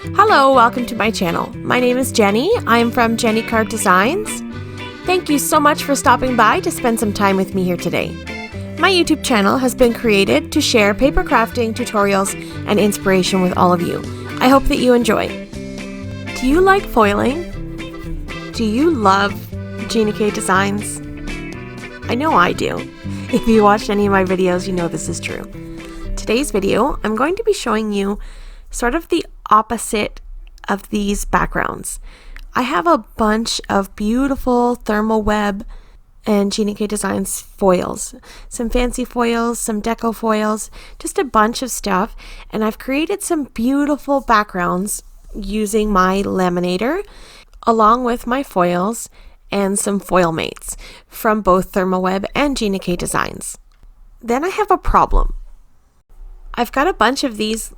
Hello, welcome to my channel. My name is Jenny. I'm from JennyCardDesigns. Thank you so much for stopping by to spend some time with me here today. My YouTube channel has been created to share paper crafting tutorials and inspiration with all of you. I hope that you enjoy. Do you like foiling? Do you love JennyCardDesigns? I know I do. If you watched any of my videos, you know this is true. Today's video, I'm going to be showing you sort of the opposite of these backgrounds. I have a bunch of beautiful thermal web and JennyCardDesigns foils. Some fancy foils, some deco foils, just a bunch of stuff. And I've created some beautiful backgrounds using my laminator along with my foils and some foil mates from both thermal web and JennyCardDesigns. Then I have a problem. I've got a bunch of these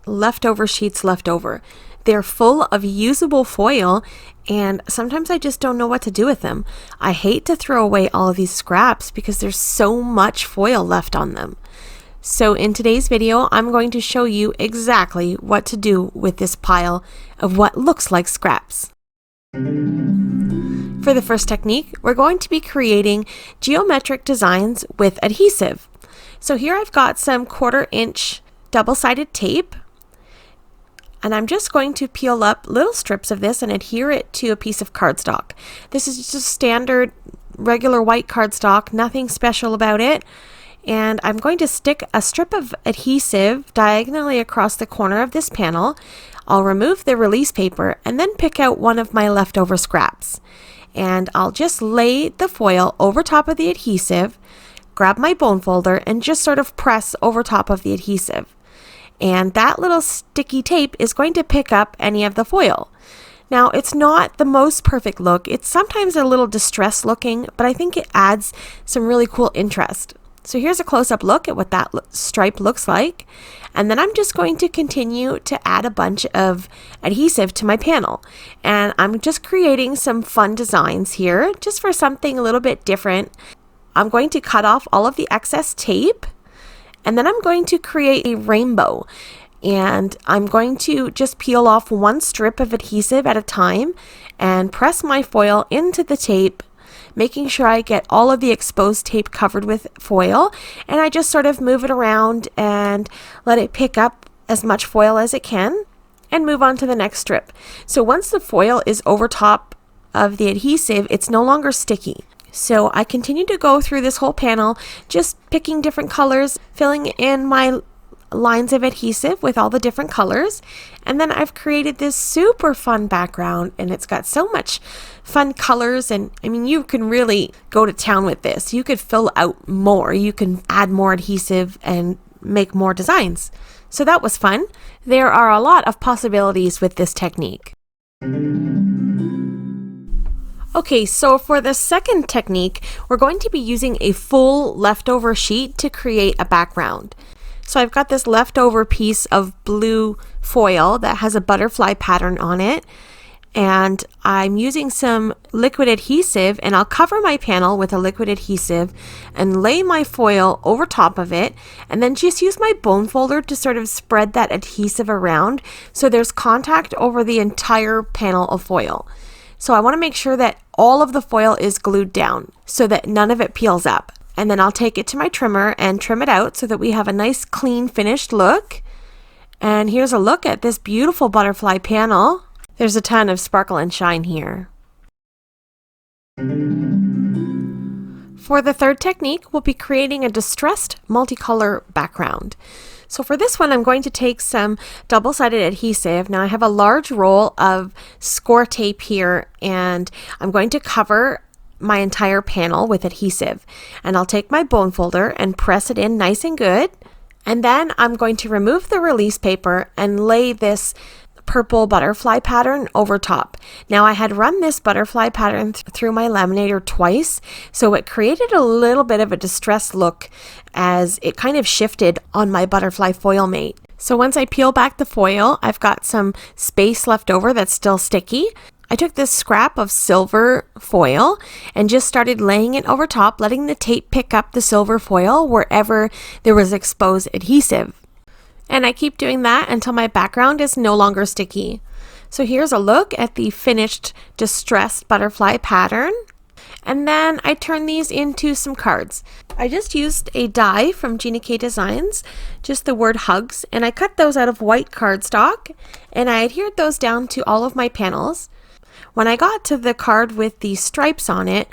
leftover sheets left over. They're full of usable foil and sometimes I just don't know what to do with them. I hate to throw away all of these scraps because there's so much foil left on them. So in today's video, I'm going to show you exactly what to do with this pile of what looks like scraps. For the first technique, we're going to be creating geometric designs with adhesive. So here I've got some 1/4 inch double-sided tape. And I'm just going to peel up little strips of this and adhere it to a piece of cardstock. This is just standard, regular white cardstock, nothing special about it. And I'm going to stick a strip of adhesive diagonally across the corner of this panel. I'll remove the release paper and then pick out one of my leftover scraps. And I'll just lay the foil over top of the adhesive, grab my bone folder, and just sort of press over top of the adhesive. And that little sticky tape is going to pick up any of the foil. Now, it's not the most perfect look. It's sometimes a little distressed looking, but I think it adds some really cool interest. So here's a close-up look at what that stripe looks like. And then I'm just going to continue to add a bunch of adhesive to my panel. And I'm just creating some fun designs here, just for something a little bit different. I'm going to cut off all of the excess tape. And then I'm going to create a rainbow, and I'm going to just peel off one strip of adhesive at a time and press my foil into the tape, making sure I get all of the exposed tape covered with foil, and I just sort of move it around and let it pick up as much foil as it can and move on to the next strip. So once the foil is over top of the adhesive, it's no longer sticky. So I continue to go through this whole panel, just picking different colors, filling in my lines of adhesive with all the different colors. And then I've created this super fun background, and it's got so much fun colors. And I mean, you can really go to town with this. You could fill out more. You can add more adhesive and make more designs. So that was fun. There are a lot of possibilities with this technique. Okay, so for the second technique, we're going to be using a full leftover sheet to create a background. So I've got this leftover piece of blue foil that has a butterfly pattern on it, and I'm using some liquid adhesive, and I'll cover my panel with a liquid adhesive and lay my foil over top of it, and then just use my bone folder to sort of spread that adhesive around so there's contact over the entire panel of foil. So I want to make sure that all of the foil is glued down so that none of it peels up. And then I'll take it to my trimmer and trim it out so that we have a nice clean finished look. And here's a look at this beautiful butterfly panel. There's a ton of sparkle and shine here. For the third technique, we'll be creating a distressed multicolor background. So for this one, I'm going to take some double-sided adhesive. Now I have a large roll of score tape here, and I'm going to cover my entire panel with adhesive. And I'll take my bone folder and press it in nice and good. And then I'm going to remove the release paper and lay this purple butterfly pattern over top. Now I had run this butterfly pattern through my laminator twice, so it created a little bit of a distressed look as it kind of shifted on my butterfly foil mate. So once I peel back the foil, I've got some space left over that's still sticky. I took this scrap of silver foil and just started laying it over top, letting the tape pick up the silver foil wherever there was exposed adhesive. And I keep doing that until my background is no longer sticky. So here's a look at the finished distressed butterfly pattern. And then I turn these into some cards. I just used a die from JennyCardDesigns, just the word hugs, and I cut those out of white cardstock, and I adhered those down to all of my panels. When I got to the card with the stripes on it,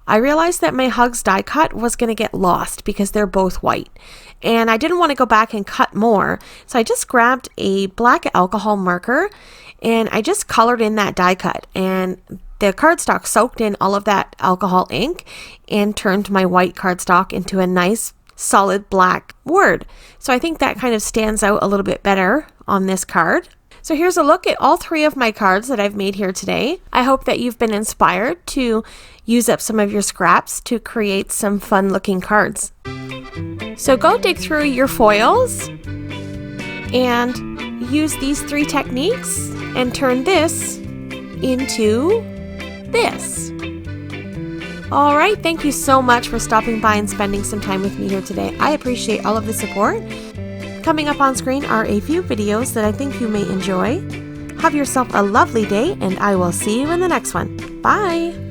I realized that my hugs die cut was going to get lost because they're both white. And I didn't want to go back and cut more, so I just grabbed a black alcohol marker and I just colored in that die cut, and the cardstock soaked in all of that alcohol ink and turned my white cardstock into a nice solid black word. So I think that kind of stands out a little bit better on this card. So here's a look at all 3 of my cards that I've made here today. I hope that you've been inspired to use up some of your scraps to create some fun looking cards. So go dig through your foils and use these 3 techniques and turn this into this. All right, thank you so much for stopping by and spending some time with me here today. I appreciate all of the support. Coming up on screen are a few videos that I think you may enjoy. Have yourself a lovely day, and I will see you in the next one. Bye!